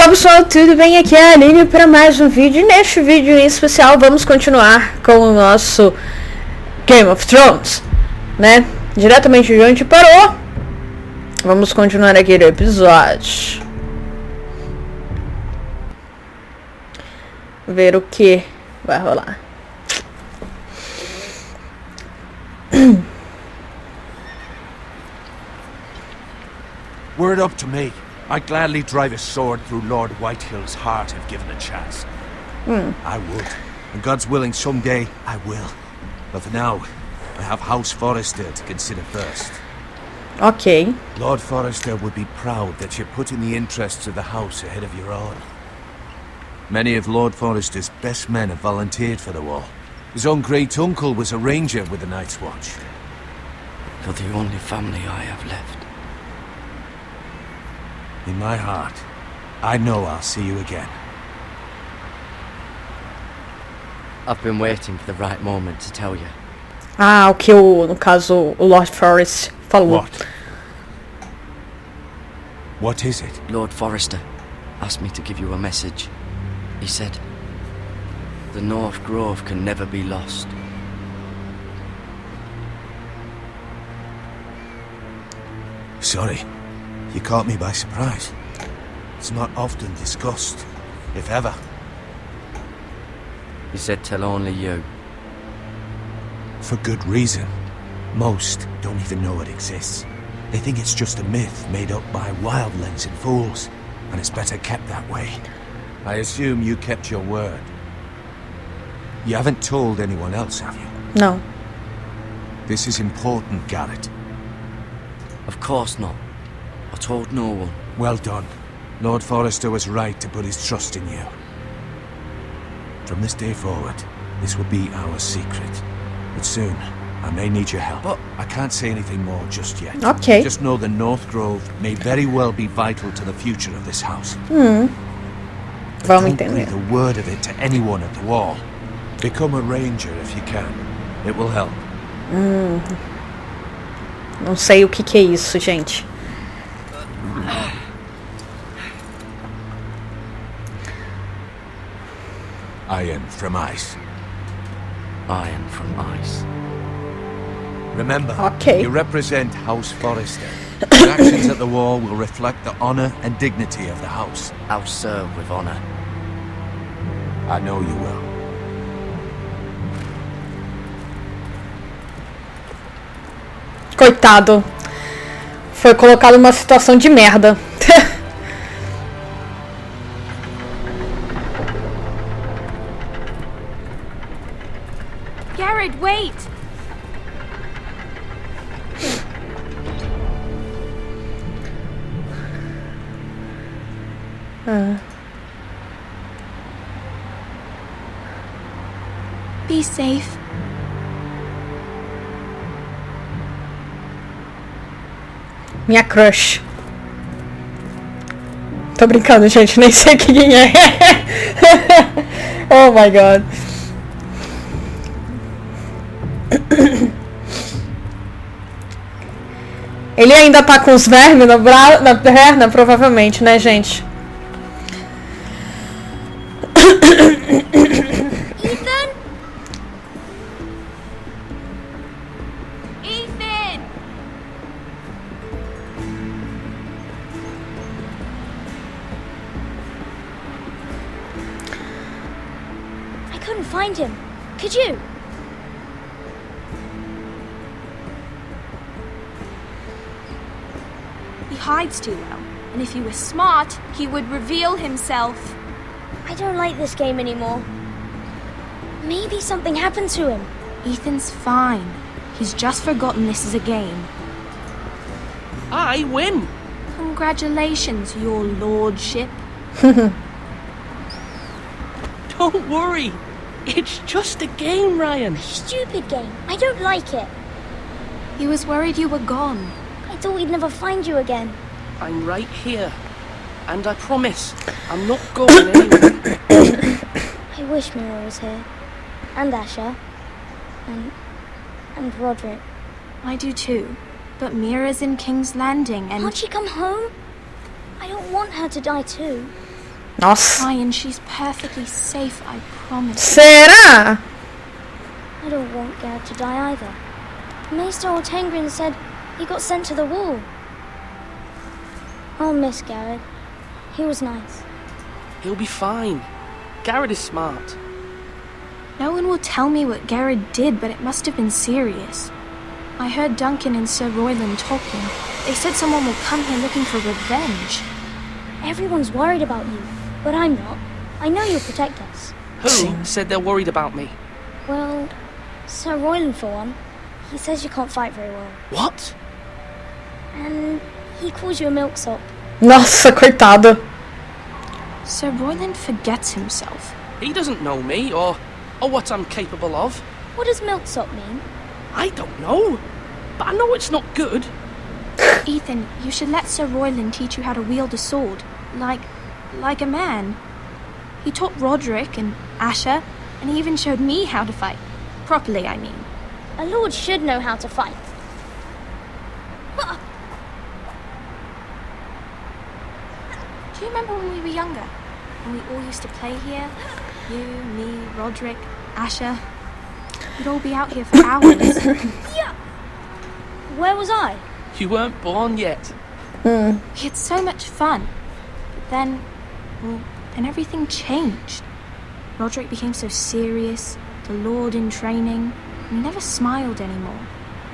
Olá pessoal, tudo bem? Aqui é a Aline para mais um vídeo. Neste vídeo em especial vamos continuar com o nosso Game of Thrones, né? Diretamente de onde parou. Vamos continuar aqui no episódio. Ver o que vai rolar. Word up to me. I'd gladly drive a sword through Lord Whitehill's heart if given a chance. I would. And God's willing, someday I will. But for now, I have House Forrester to consider first. Ok. Lord Forrester would be proud that you're putting the interests of the house ahead of your own. Many of Lord Forrester's best men have volunteered for the war. His own great-uncle was a ranger with the Night's Watch. You're the only family I have left. In my heart, I know I'll see you again. I've been waiting for the right moment to tell you. Ah, o que no caso, o Lord Forrest falou. What is it? Lord Forrester asked me to give you a message. He said, the North Grove can never be lost. Sorry. You caught me by surprise. It's not often discussed, if ever. He said tell only you. For good reason. Most don't even know it exists. They think it's just a myth made up by wildlings and fools, and it's better kept that way. I assume you kept your word. You haven't told anyone else, have you? No. This is important, Garrett. Of course not. I told no one. Well done. Lord Forrester was right to put his trust in you. From this day forward, this will be our secret. But soon, I may need your help. But I can't say anything more just yet. Okay. Just know the North Grove may very well be vital to the future of this house. Vamos Don't entender. breathe a word of it to anyone at the wall. Become a ranger if you can. It will help. Não sei o que é isso, gente. Iron from ice. iron from ice. Remember, Okay. you represent House Forrester. Your actions at the wall will reflect the honor and dignity of the house. I'll serve with honor. I know you will. Coitado. Foi colocado numa situação de merda. Garrett, wait! Be safe. Minha crush. Tô brincando, gente. Nem sei quem é. Oh my god. Ele ainda tá com os vermes na perna, provavelmente, né, gente? Ethan? Ethan! I couldn't find him. Could you? He hides too well, and if he was smart, he would reveal himself. I don't like this game anymore. Maybe something happened to him. Ethan's fine. He's just forgotten this is a game. I win! Congratulations, your lordship. Don't worry. It's just a game, Ryan. Stupid game. I don't like it. He was worried you were gone. I thought we'd never find you again. I'm right here. And I promise, I'm not going anywhere. I wish Mira was here. And Asher. And Roderick. I do too. But Mira's in King's Landing and... Can't she come home? I don't want her to die too. Nossa. Ryan, she's perfectly safe, I promise. Será? I don't want Garrett to die either. Maester Ortengrin said he got sent to the wall. I'll miss Garrett. He was nice. He'll be fine. Garrett is smart. No one will tell me what Garrett did, but it must have been serious. I heard Duncan and Sir Royland talking. They said someone will come here looking for revenge. Everyone's worried about you, but I'm not. I know you'll protect us. Who said they're worried about me? Well, Sir Royland for one. He says you can't fight very well. What? And he calls you a milksop. Nossa, coitada. Sir Royland forgets himself. He doesn't know me or what I'm capable of. What does milksop mean? I don't know. But I know it's not good. Ethan, you should let Sir Royland teach you how to wield a sword. Like a man. He taught Roderick and Asher, and he even showed me how to fight. Properly, I mean. A lord should know how to fight. Do you remember when we were younger? When we all used to play here? You, me, Roderick, Asher. We'd all be out here for hours. Yeah. Where was I? You weren't born yet. We had so much fun. But then everything changed. Roderick became so serious, the Lord in training, and he never smiled anymore.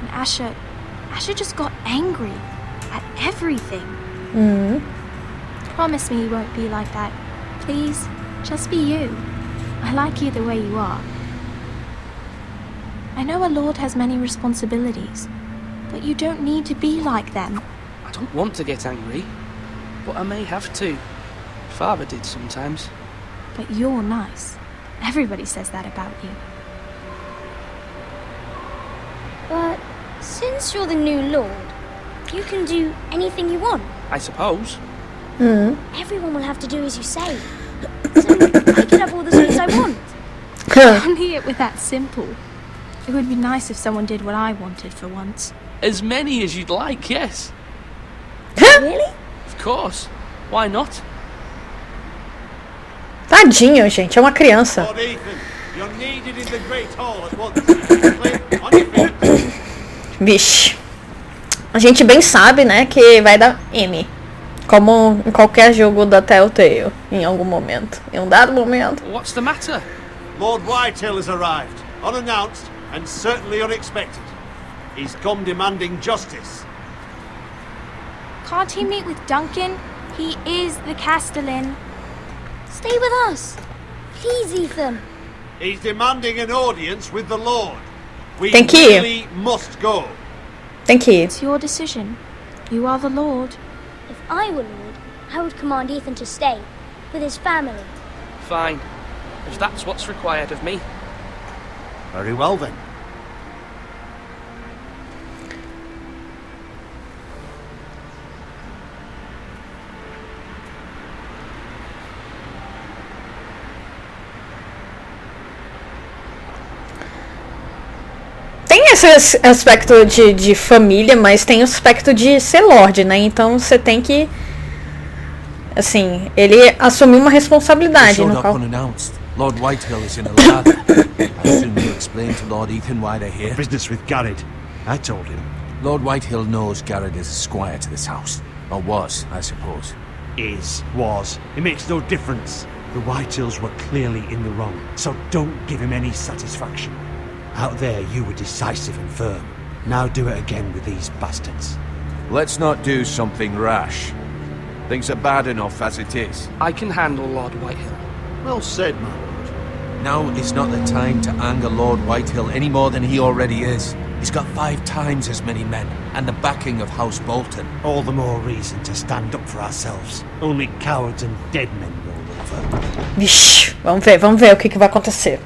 And Asher just got angry at everything. Promise me you won't be like that. Please, just be you. I like you the way you are. I know a lord has many responsibilities, but you don't need to be like them. I don't want to get angry, but I may have to. Father did sometimes. But you're nice. Everybody says that about you. But since you're the new lord, you can do anything you want. I suppose. Everyone will have to do as you say. So I can have all the sweets I want. Only it were that simple. It would be nice if someone did what I wanted for once. As many as you'd like, yes. Really? Of course. Why not? Tadinho, gente. É uma criança. Lord Ethan, you're needed in the Great Hall at once. Cliff, on your feet. Vixe. A gente bem sabe, né, que vai dar M. Como em qualquer jogo da Telltale. Em algum momento. Em um dado momento. What's the matter? Lord Whitehill has arrived, unannounced and certainly unexpected. He's come demanding justice. Can't he meet with Duncan? He is the Castellan. Stay with us. Please, Ethan. He's demanding an audience with the Lord. We Thank you. really must go. Tem que ir. It's your decision. You are the Lord. If I were lord, I would command Ethan to stay with his family. Fine. If that's what's required of me. Very well then. Tem esse aspecto de família, mas tem o aspecto de ser Lorde, né? Então você tem que... Assim, ele assumiu uma responsabilidade Showed no up qual... unannounced. Lord Whitehill is in a ladder. I assume you explained to Lord Ethan why they're here. Business with Garrett. I told him. Lord Whitehill knows Garrett is a squire to this house. Or was, I suppose. Was. It makes no difference. The Whitehills were clearly in the wrong, so don't give him any satisfaction. Out there, you were decisive and firm. Now do it again with these bastards. Let's not do something rash. Things are bad enough as it is. I can handle Lord Whitehill. Well said, my lord. Now is not the time to anger Lord Whitehill any more than he already is. He's got 5 times as many men, and the backing of House Bolton. All the more reason to stand up for ourselves. Only cowards and dead men roll over. Vixe, vamos ver o que vai acontecer.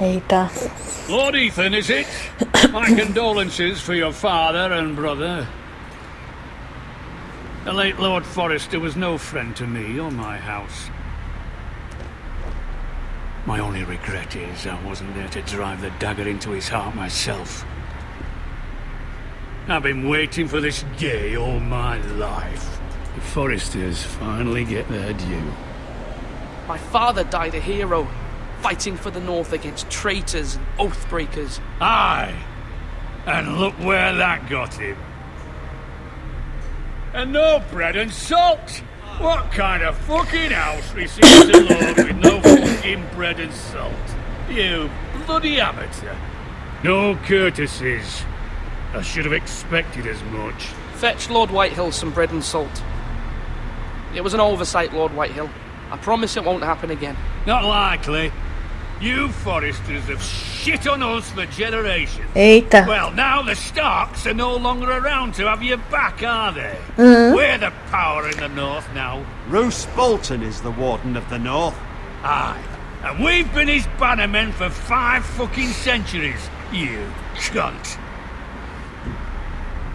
Eita. Lord Ethan, is it? My condolences for your father and brother. The late Lord Forrester was no friend to me or my house. My only regret is I wasn't there to drive the dagger into his heart myself. I've been waiting for this day all my life. The Forresters finally get their due. My father died a hero, fighting for the North against traitors and oath-breakers. Aye, and look where that got him. And no bread and salt! What kind of fucking house receives a lord with no fucking bread and salt? You bloody amateur. No courtesies. I should have expected as much. Fetch Lord Whitehill some bread and salt. It was an oversight, Lord Whitehill. I promise it won't happen again. Not likely. You Forresters have shit on us for generations. Eita. Well, now the Starks are no longer around to have your back, are they? We're the power in the North now. Roose Bolton is the Warden of the North. Aye. And we've been his bannermen for 5 fucking centuries. You cunt.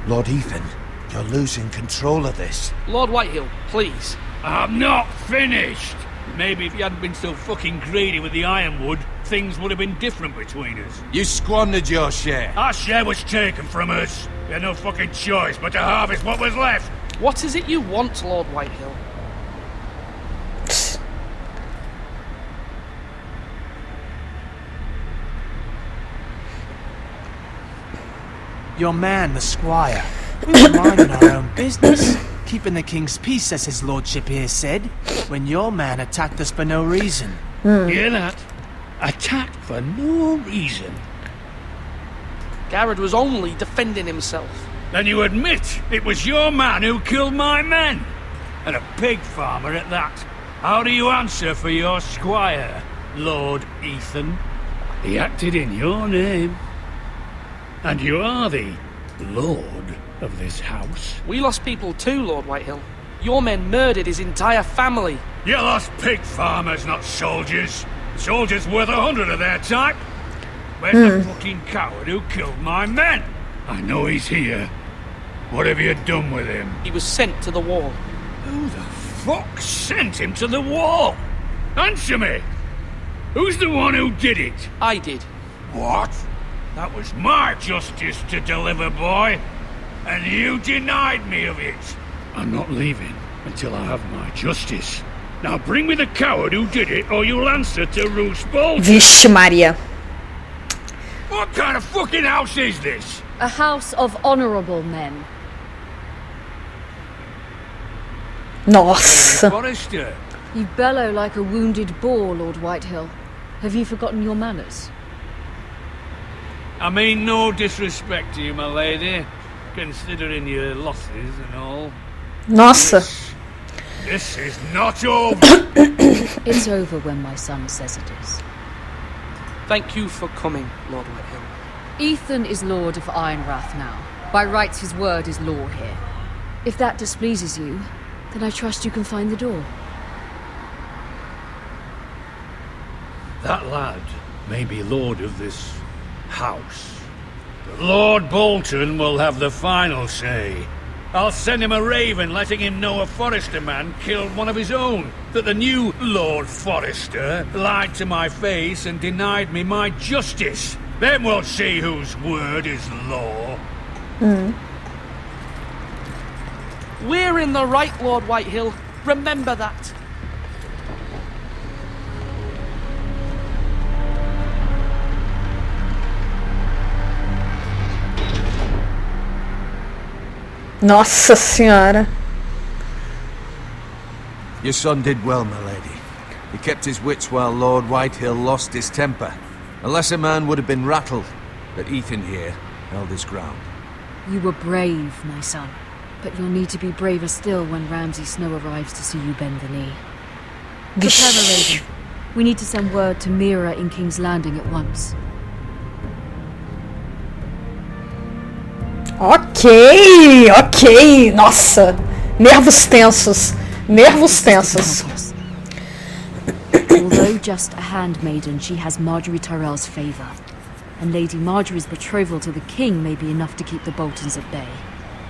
Lord Ethan, you're losing control of this. Lord Whitehill, please. I'm not finished. Maybe if you hadn't been so fucking greedy with the ironwood, things would have been different between us. You squandered your share. Our share was taken from us. We had no fucking choice but to harvest what was left. What is it you want, Lord Whitehill? Your man, the squire. We were minding our own business, keeping the king's peace, as his lordship here said, when your man attacked us for no reason. Hear that? Attacked for no reason. Garrett was only defending himself. Then you admit it was your man who killed my men? And a pig farmer at that. How do you answer for your squire, Lord Ethan? He acted in your name. And you are the lord of this house. We lost people too, Lord Whitehill. Your men murdered his entire family. You lost pig farmers, not soldiers. Soldiers worth 100 of their type. Where's the fucking coward who killed my men? I know he's here. What have you done with him? He was sent to the wall. Who the fuck sent him to the wall? Answer me! Who's the one who did it? I did. What? That was my justice to deliver, boy. And you denied me of it. I'm not leaving until I have my justice. Now bring me the coward who did it, or you'll answer to Roose Bolton. Vixe Maria. What kind of fucking house is this? A house of honorable men. Nossa. Forrester. You bellow like a wounded boar, Lord Whitehill. Have you forgotten your manners? I mean no disrespect to you, my lady, considering your losses and all. Nossa. This is not over. It's over when my son says it is. Thank you for coming, Lord Whitehill. Ethan is Lord of Ironrath now. By rights, his word is law here. If that displeases you, then I trust you can find the door. That lad may be lord of this house, but Lord Bolton will have the final say. I'll send him a raven letting him know a Forrester man killed one of his own, that the new Lord Forrester lied to my face and denied me my justice. Then we'll see whose word is law. We're in the right, Lord Whitehill. Remember that. Nossa senhora. Your son did well, my lady. He kept his wits while Lord Whitehill lost his temper. A lesser man would have been rattled, but Ethan here held his ground. You were brave, my son. But you'll need to be braver still when Ramsay Snow arrives to see you bend the knee. Prepare the raven. We need to send word to Mira in King's Landing at once. Ok, ok. Nossa. Nervos tensos. Nervos tensos. Although just a handmaiden, she has Marjorie Tyrell's favour. And Lady Marjorie's betrothal to the king may be enough to keep the Boltons at bay.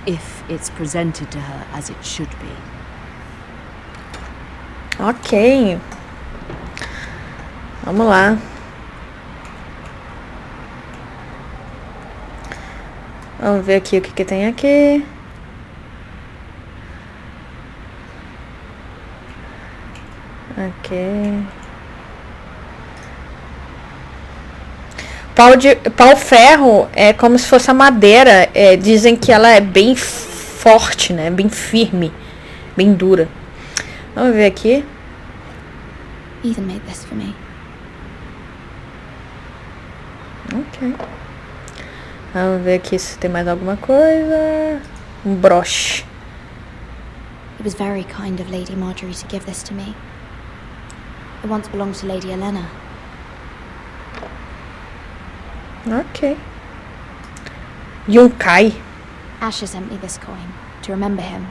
If it's presented to her as it should be. Ok. Vamos lá. Vamos ver aqui o que tem aqui. Ok. Pau-ferro é como se fosse a madeira. Dizem que ela é bem forte, né? Bem firme. Bem dura. Vamos ver aqui. Ethan made this for me. Ok. Vamos ver aqui se tem mais alguma coisa. Um broche. It was very kind of Lady Marjorie to give this to me. It once belonged to Lady Elena. Ok. Yunkai. Asher sent me this coin to remember him.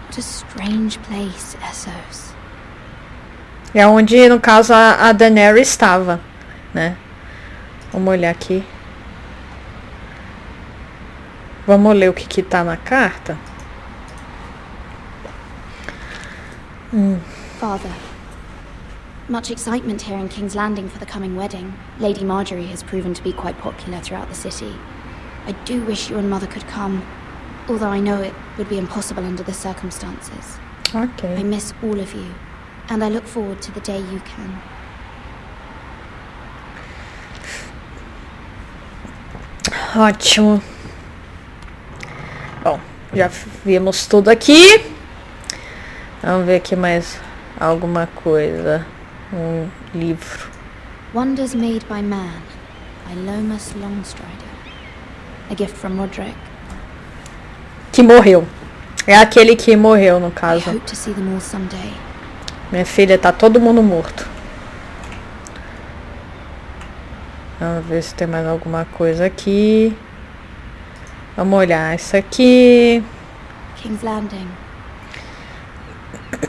What a strange place, Essos. É onde, no caso, a Daenerys estava, né? Vamos olhar aqui. Vamos ler o que tá na carta. Father, much excitement here in King's Landing for the coming wedding. Lady Marjorie has proven to be quite popular throughout the city. I do wish you and Mother could come, although I know it would be impossible under the circumstances. Ok. I miss all of you, and I look forward to the day you can. Ótimo. Bom, já vimos tudo aqui. Vamos ver aqui mais alguma coisa. Um livro. Wonders Made by Man, by Lomas Longstrider. A gift from Roderick. Que morreu. É aquele que morreu, no I caso. hope to see them all someday. Minha filha, tá todo mundo morto. Vamos ver se tem mais alguma coisa aqui. Vamos olhar isso aqui. King's Landing.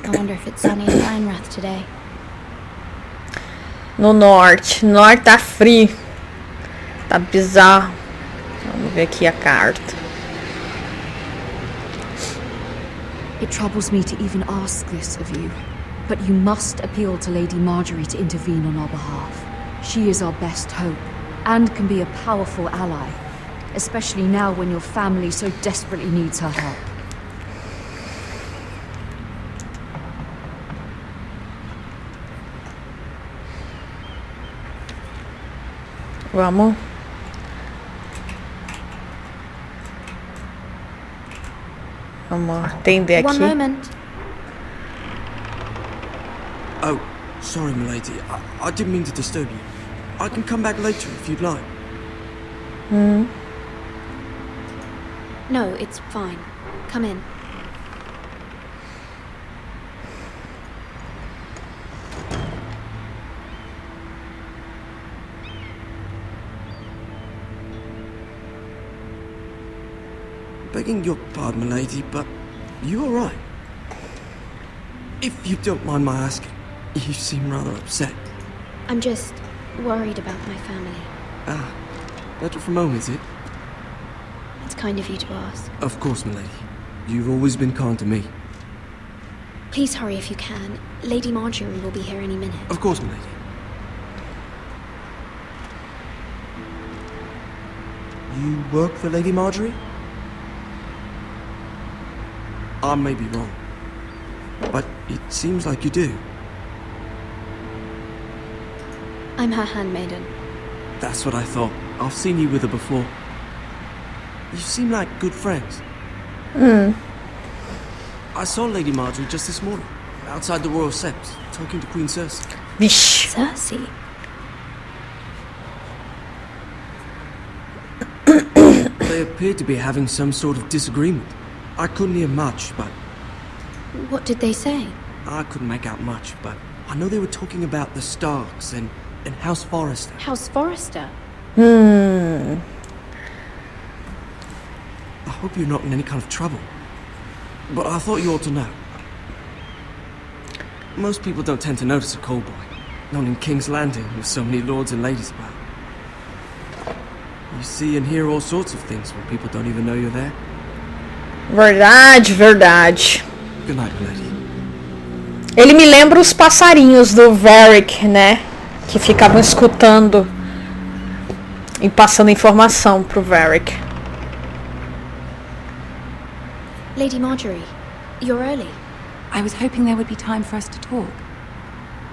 I wonder if it's sunny in Rhinerath today. No norte. No norte tá frio. Tá bizarro. Vamos ver aqui a carta. It troubles me to even ask this of you, but you must appeal to Lady Marjorie to intervene on our behalf. She is our best hope, and can be a powerful ally, especially now when your family so desperately needs her help. Vamos. Vamos atender One aqui. moment. Oh, sorry, milady. I didn't mean to disturb you. I can come back later if you'd like. No, it's fine. Come in. Begging your pardon, milady, but you all right? If you don't mind my asking, you seem rather upset. I'm just worried about my family. Ah, better from home, is it? It's kind of you to ask. Of course, milady. You've always been kind to me. Please hurry if you can. Lady Marjorie will be here any minute. Of course, milady. You work for Lady Marjorie? I may be wrong, but it seems like you do. I'm her handmaiden. That's what I thought. I've seen you with her before. You seem like good friends. I saw Lady Marjorie just this morning, outside the Royal Sept, talking to Queen Cersei. Vixe. Cersei? They appeared to be having some sort of disagreement. I couldn't hear much, but What did they say? I couldn't make out much, but I know they were talking about the Starks and House Forrester. House Forrester? I hope you're not in any kind of trouble, but I thought you ought to know. Most people don't tend to notice a call boy, not in King's Landing with so many lords and ladies about. You see and hear all sorts of things when people don't even know you're there. Verdade, verdade. Good night, lady. Ele me lembra os passarinhos do Varric, né? Que ficavam escutando e passando informação pro Varric. Lady Marjorie, you're early. I was hoping there would be time for us to talk.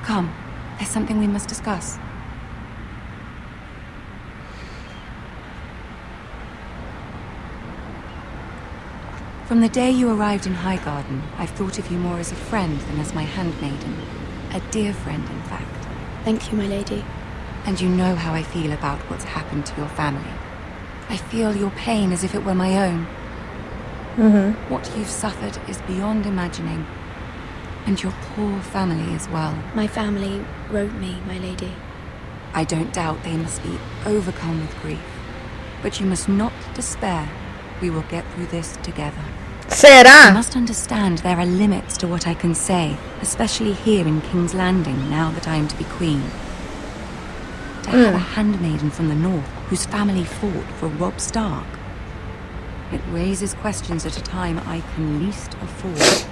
Come, there's something we must discuss. From the day you arrived in Highgarden, I've thought of you more as a friend than as my handmaiden. A dear friend, in fact. Thank you, my lady. And you know how I feel about what's happened to your family. I feel your pain as if it were my own. What you've suffered is beyond imagining. And your poor family as well. My family wrote me, my lady. I don't doubt they must be overcome with grief. But you must not despair. We will get through this together. Será? You must understand there are limits to what I can say, especially here in King's Landing, now that I am to be queen. To have a handmaiden from the north whose family fought for Robb Stark. It raises questions at a time I can least afford.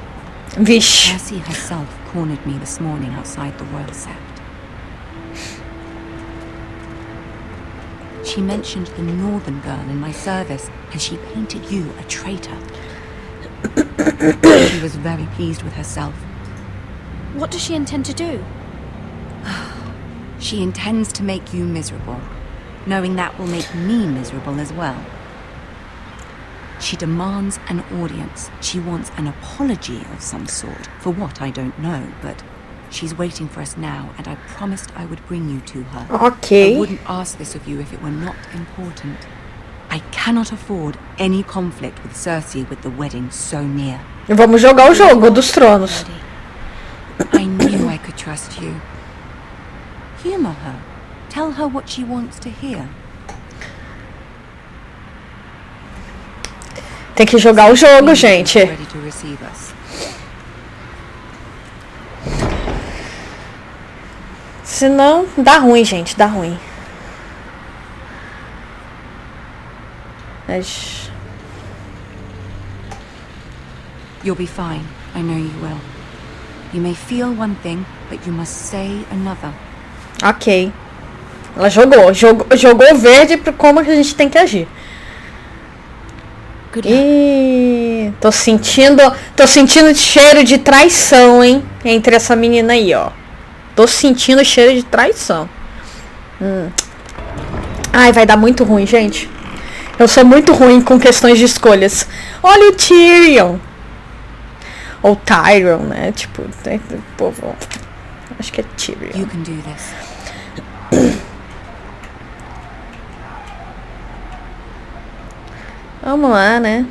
Vixe. Percy herself cornered me this morning outside the Royal Sept. She mentioned the northern girl in my service, and she painted you a traitor. She was very pleased with herself. What does she intend to do? She intends to make you miserable, knowing that will make me miserable as well. She demands an audience. She wants an apology of some sort, for what I don't know, but she's waiting for us now, and I promised I would bring you to her. Okay. I wouldn't ask this of you if it were not important. I cannot afford any conflict with Cersei with the wedding so near. Vamos jogar o jogo dos tronos. I knew I could trust you. Humor her. Tell her what she wants to hear. Tem que jogar o jogo, gente. Ready to receive us. Senão, dá ruim, gente. Dá ruim. Mas... You'll be fine. I know you will. You may feel one thing, but you must say another. Ok. Ela jogou verde para como que a gente tem que agir. E tô sentindo cheiro de traição, hein? Entre essa menina aí, ó. Tô sentindo cheiro de traição. Ai, vai dar muito ruim, gente. Eu sou muito ruim com questões de escolhas. Olha o Tyrion. Ou Tyrion, né? Tipo, povo. Acho que é Tyrion. You can do this. Vamos lá, né?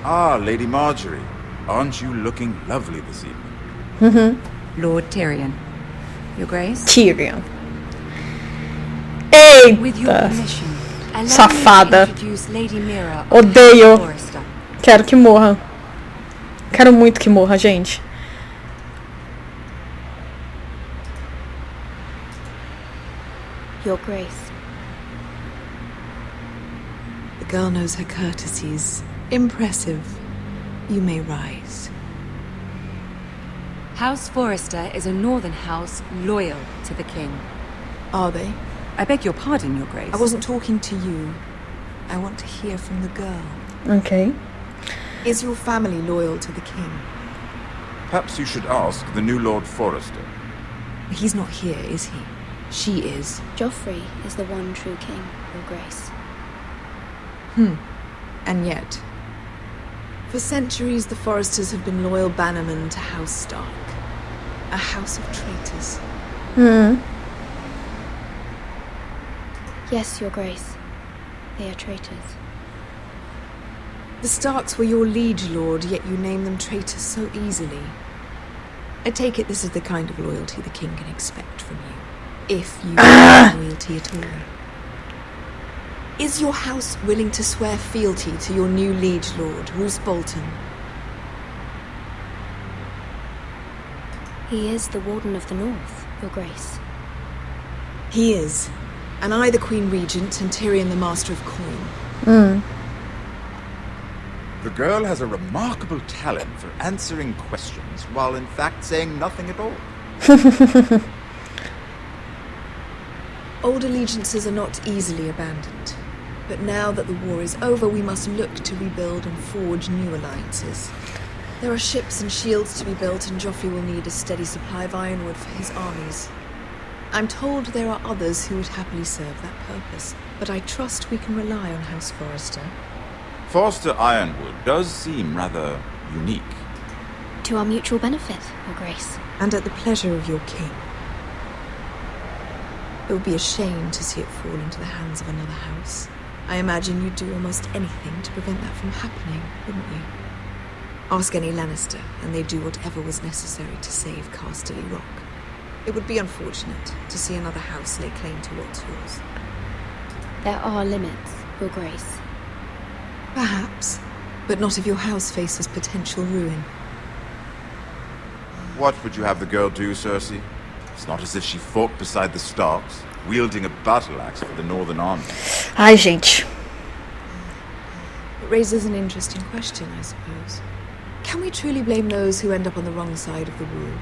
Ah, Lady Marjorie. Aren't you looking lovely this evening? Lord Tyrion. Your Grace? Tyrion. With your Eita. permission, allow Safada. me to introduce Lady Mira of Odeio. Forrester. Quero que morra. Quero muito que morra, gente. Your Grace. The girl knows her courtesies. Impressive. You may rise. House Forrester is a northern house loyal to the king. Are they? I beg your pardon, Your Grace. I wasn't talking to you. I want to hear from the girl. Ok. Is your family loyal to the king? Perhaps you should ask the new Lord Forrester. He's not here, is he? She is. Joffrey is the one true king, Your Grace. And yet, for centuries the Forresters have been loyal bannermen to House Stark. A house of traitors. Yes, Your Grace. They are traitors. The Starks were your liege lord, yet you name them traitors so easily. I take it this is the kind of loyalty the king can expect from you. If you have loyalty at all. Is your house willing to swear fealty to your new liege lord, Roose Bolton? He is the Warden of the North, Your Grace. He is. And I the Queen Regent, and Tyrion the Master of Coin. The girl has a remarkable talent for answering questions while in fact saying nothing at all. Old allegiances are not easily abandoned. But now that the war is over, we must look to rebuild and forge new alliances. There are ships and shields to be built, and Joffrey will need a steady supply of ironwood for his armies. I'm told there are others who would happily serve that purpose, but I trust we can rely on House Forrester. Forrester Ironwood does seem rather unique. To our mutual benefit, Your Grace. And at the pleasure of your king. It would be a shame to see it fall into the hands of another house. I imagine you'd do almost anything to prevent that from happening, wouldn't you? Ask any Lannister, and they'd do whatever was necessary to save Casterly Rock. It would be unfortunate to see another house lay claim to what's yours. There are limits, Your Grace. Perhaps, but not if your house faces potential ruin. What would you have the girl do, Cersei? It's not as if she fought beside the Starks, wielding a battle axe for the Northern Army. Ai, gente. It raises an interesting question, I suppose. Can we truly blame those who end up on the wrong side of the rule?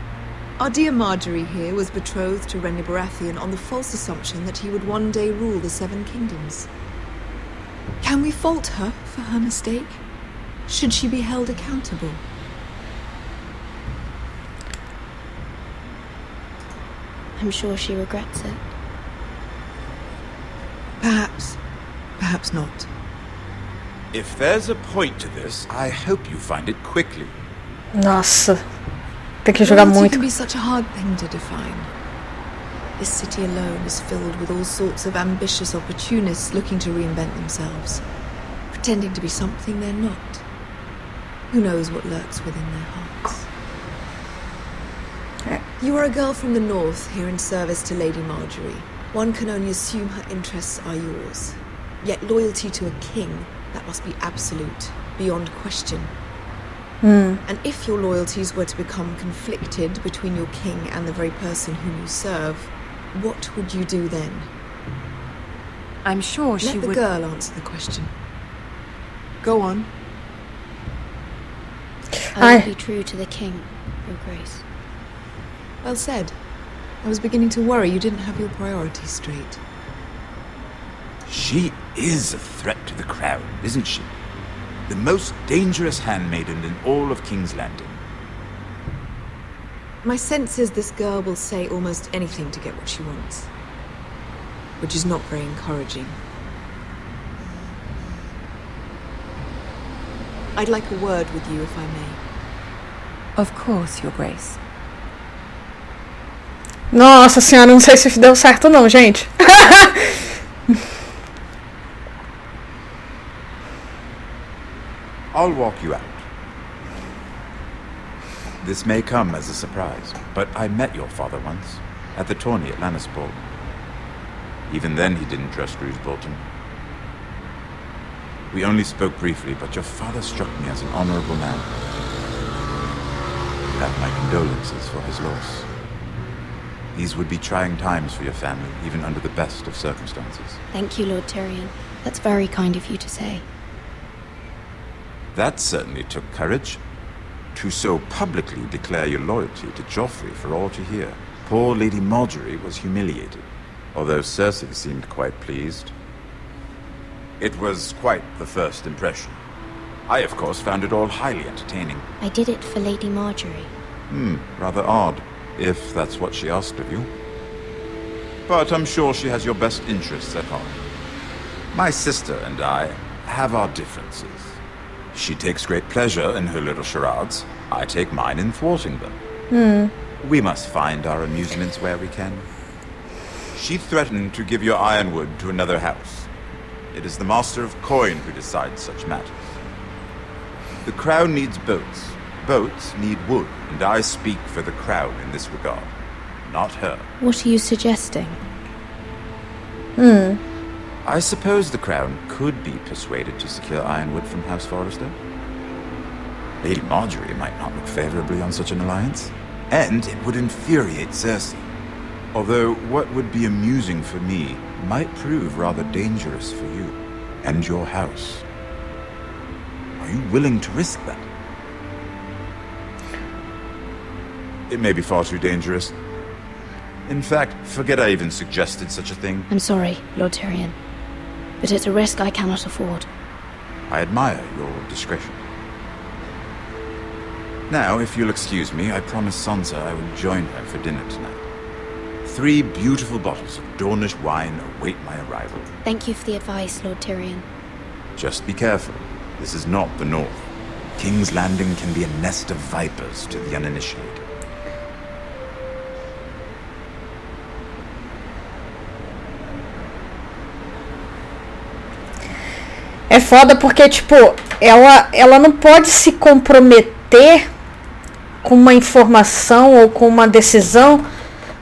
Our dear Marjorie here was betrothed to Renly Baratheon on the false assumption that he would one day rule the Seven Kingdoms. Can we fault her for her mistake? Should she be held accountable? I'm sure she regrets it. Perhaps. Perhaps not. If there's a point to this, I hope you find it quickly. Nossa. Tem que jogar Loyalty muito. can be such a hard thing to define. This city alone is filled with all sorts of ambitious opportunists looking to reinvent themselves, pretending to be something they're not. Who knows what lurks within their hearts? You are a girl from the north, here in service to Lady Marjorie. One can only assume her interests are yours. Yet loyalty to a king, that must be absolute, beyond question. And if your loyalties were to become conflicted between your king and the very person whom you serve, what would you do then? I'm sure she would... Let the girl answer the question. Go on. I will be true to the king, Your Grace. Well said. I was beginning to worry you didn't have your priorities straight. She is a threat to the crown, isn't she? The most dangerous handmaiden in all of King's Landing. My sense is this girl will say almost anything to get what she wants. Which is not very encouraging. I'd like a word with you, if I may. Of course, Your Grace. Nossa senhora, não sei se deu certo não, gente. I'll walk you out. This may come as a surprise, but I met your father once, at the tourney at Lannisport. Even then he didn't trust Roose Bolton. We only spoke briefly, but your father struck me as an honorable man. You have my condolences for his loss. These would be trying times for your family, even under the best of circumstances. Thank you, Lord Tyrion. That's very kind of you to say. That certainly took courage. To so publicly declare your loyalty to Joffrey for all to hear. Poor Lady Marjorie was humiliated, although Cersei seemed quite pleased. It was quite the first impression. I, of course, found it all highly entertaining. I did it for Lady Marjorie. Rather odd, if that's what she asked of you. But I'm sure she has your best interests at heart. My sister and I have our differences. She takes great pleasure in her little charades. I take mine in thwarting them. We must find our amusements where we can. She threatened to give your ironwood to another house. It is the Master of Coin who decides such matters. The crown needs boats. Boats need wood, and I speak for the crown in this regard, not her. What are you suggesting? I suppose the crown could be persuaded to secure ironwood from House Forrester. Lady Marjorie might not look favorably on such an alliance, and it would infuriate Cersei. Although what would be amusing for me might prove rather dangerous for you and your house. Are you willing to risk that? It may be far too dangerous. In fact, forget I even suggested such a thing. I'm sorry, Lord Tyrion, but it's a risk I cannot afford. I admire your discretion. Now, if you'll excuse me, I promised Sansa I would join her for dinner tonight. 3 beautiful bottles of Dornish wine await my arrival. Thank you for the advice, Lord Tyrion. Just be careful. This is not the North. King's Landing can be a nest of vipers to the uninitiated. É foda porque, tipo, ela não pode se comprometer com uma informação ou com uma decisão,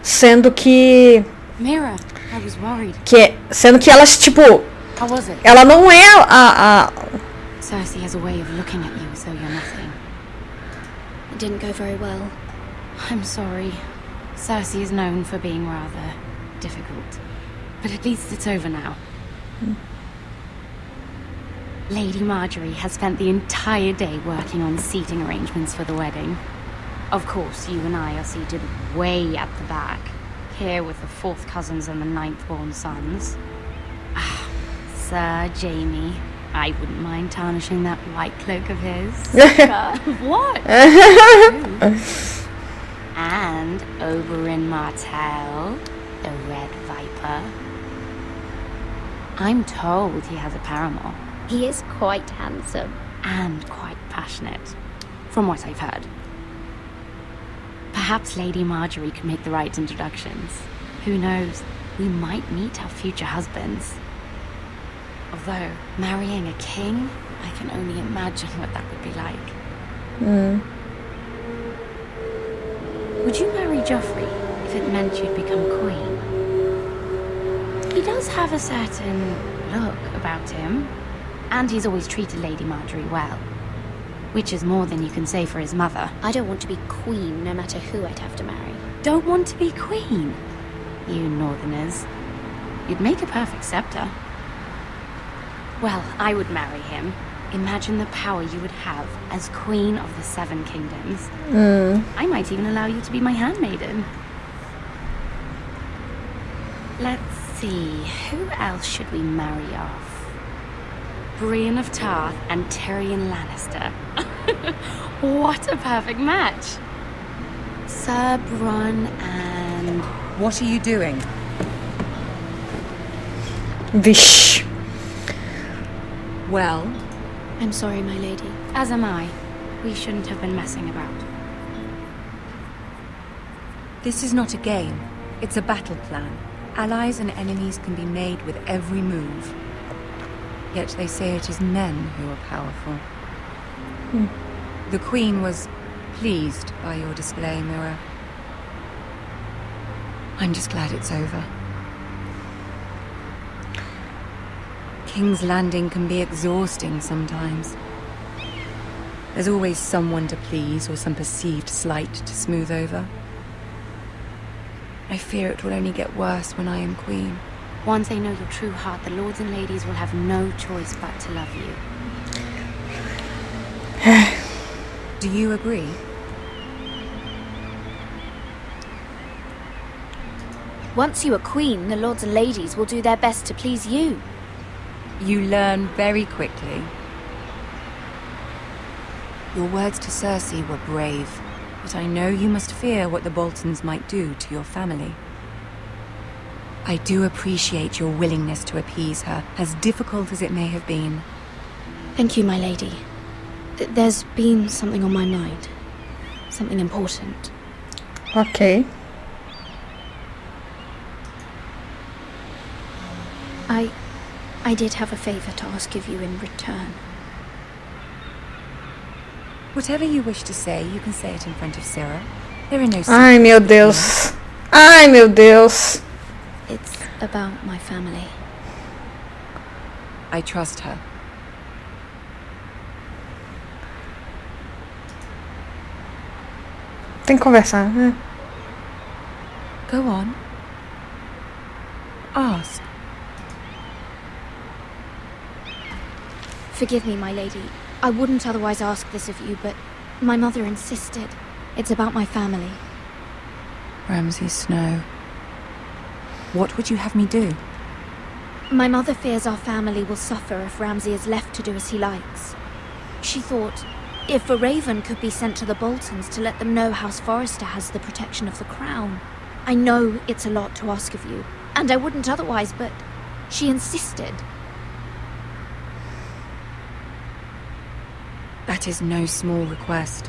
sendo que... Mira, I was worried. Sendo que elas, tipo... How was it? Ela não é a... Cersei has a way of looking at you as though you're nothing. It didn't go very well. I'm sorry. Cersei is known for being rather difficult. But at least it's over now. Lady Marjorie has spent the entire day working on seating arrangements for the wedding. Of course, you and I are seated way at the back, here with the 4th cousins and the 9th-born sons. Ah, Sir Jaime, I wouldn't mind tarnishing that white cloak of his. What? And Oberyn Martell, the Red Viper. I'm told he has a paramour. He is quite handsome. And quite passionate, from what I've heard. Perhaps Lady Marjorie could make the right introductions. Who knows? We might meet our future husbands. Although, marrying a king, I can only imagine what that would be like. Would you marry Joffrey if it meant you'd become queen? He does have a certain look about him. And he's always treated Lady Marjorie well. Which is more than you can say for his mother. I don't want to be queen, no matter who I'd have to marry. Don't want to be queen? You northerners. You'd make a perfect scepter. Well, I would marry him. Imagine the power you would have as Queen of the 7 Kingdoms. I might even allow you to be my handmaiden. Let's see, who else should we marry off? Brienne of Tarth and Tyrion Lannister. What a perfect match! Sir Bronn and... What are you doing? Vish. Well? I'm sorry, my lady. As am I. We shouldn't have been messing about. This is not a game. It's a battle plan. Allies and enemies can be made with every move. Yet they say it is men who are powerful. The Queen was pleased by your display, Mira. I'm just glad it's over. King's Landing can be exhausting sometimes. There's always someone to please or some perceived slight to smooth over. I fear it will only get worse when I am Queen. Once they know your true heart, the lords and ladies will have no choice but to love you. Do you agree? Once you are queen, the lords and ladies will do their best to please you. You learn very quickly. Your words to Cersei were brave, but I know you must fear what the Boltons might do to your family. I do appreciate your willingness to appease her, as difficult as it may have been. Thank you, my lady. There's been something on my mind. Something important. Ok. I did have a favor to ask of you in return. Whatever you wish to say, you can say it in front of Sarah. There are no secrets. Ai, meu Deus. Ai, meu Deus. It's about my family. I trust her. Tem que conversar, né? Go on. Ask. Forgive me, my lady. I wouldn't otherwise ask this of you, but my mother insisted. It's about my family. Ramsay Snow. What would you have me do? My mother fears our family will suffer if Ramsay is left to do as he likes. She thought, if a raven could be sent to the Boltons to let them know House Forrester has the protection of the crown. I know it's a lot to ask of you, and I wouldn't otherwise, but she insisted. That is no small request,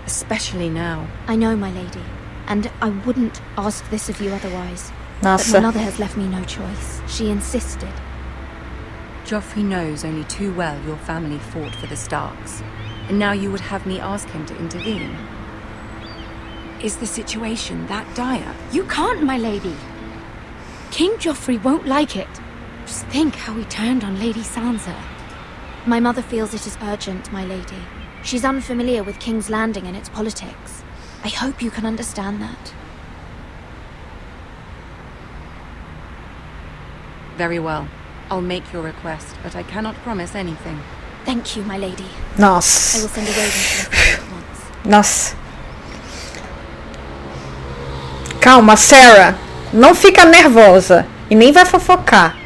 especially now. I know, my lady, and I wouldn't ask this of you otherwise. Nossa. But my mother has left me no choice. She insisted. Joffrey knows only too well your family fought for the Starks, and now you would have me ask him to intervene. Is the situation that dire? You can't, my lady. King Joffrey won't like it. Just think how he turned on Lady Sansa. My mother feels it is urgent, my lady. She's unfamiliar with King's Landing and its politics. I hope you can understand that. Very well. I'll make your request, but I cannot promise anything. Thank you, my lady. Nossa. I will send a raven to the family at once. Nossa. Calma, Sarah. Não fica nervosa. E nem vai fofocar.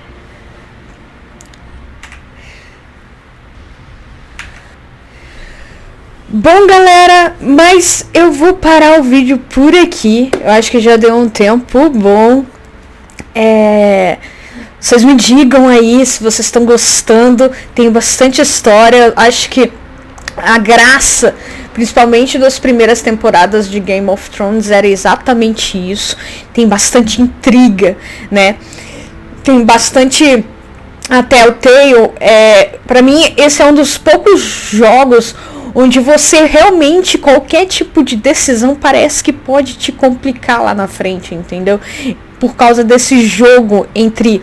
Bom, galera, mas eu vou parar o vídeo por aqui. Eu acho que já deu um tempo bom. Vocês me digam aí se vocês estão gostando. Tem bastante história. Acho que a graça, principalmente das primeiras temporadas de Game of Thrones, era exatamente isso. Tem bastante intriga, né? Tem bastante... A Telltale, pra mim, esse é um dos poucos jogos onde você realmente, qualquer tipo de decisão parece que pode te complicar lá na frente, entendeu? Por causa desse jogo entre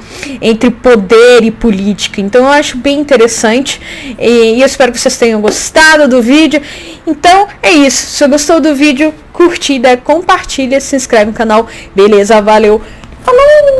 poder e política. Então eu acho bem interessante e eu espero que vocês tenham gostado do vídeo. Então é isso, se você gostou do vídeo, curtida, compartilha, se inscreve no canal. Beleza, valeu, falou!